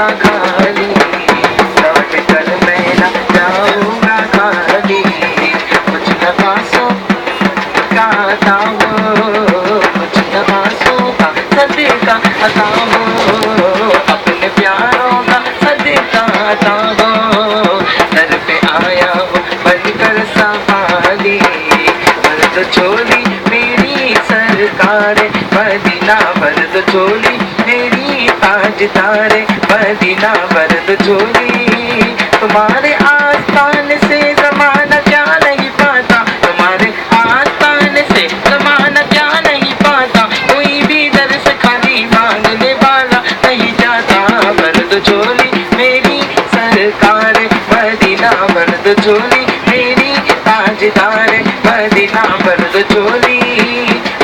जाऊंगा खाली, लौट कर मैं न जाऊंगा खाली। कुछ नफासों का अता हो, कुछ नफासों का सदका अता हो, अपने प्यारों का सदका अता हो। दर पे आया हो बनकर सहाली, मर्द चोली मेरी सरकार मदीना, मर्द चोली मेरी ताजदार मदीना, मर्द चोली। तुम्हारे आस्थान से ज़माना क्या नहीं पाता, तुम्हारे आस्थान से ज़माना क्या नहीं पाता, कोई भी दर से खाली मांगने वाला नहीं जाता। मर्द चोली मेरी सरकार मदीना, मर्द चोली मेरी ताजदार मदीना, मर्द चोली।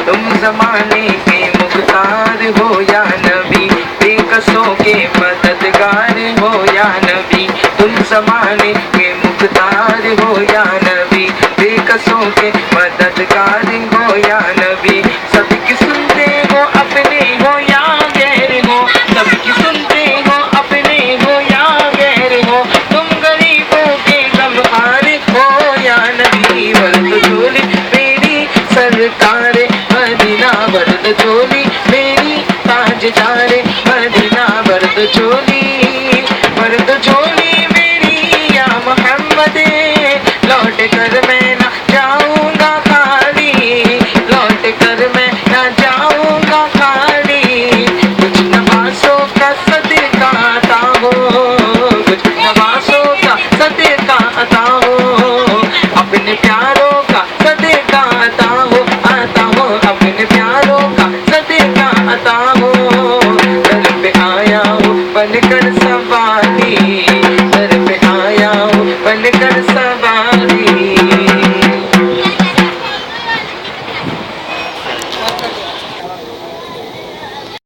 तुम ज़माने के मुख्तार हो या नबी, बेकसों के मददगार हो या नबी। तुम ज़माने के मुख्तार हो या नबी, बेकसों के मददगार हो या नबी। सबकी सुनते हो अपने हो या गैर हो, सबकी सुनते हो अपने हो या गैर हो। तुम गरीबों के गमहार हो या नबी, मर्द चोली मेरी सरकार मदीना, मर्द चोली मेरी ताजदार मदीना, मर्द चोली। मर्द चोली मेरी या मोहम्मद, लौट कर मैं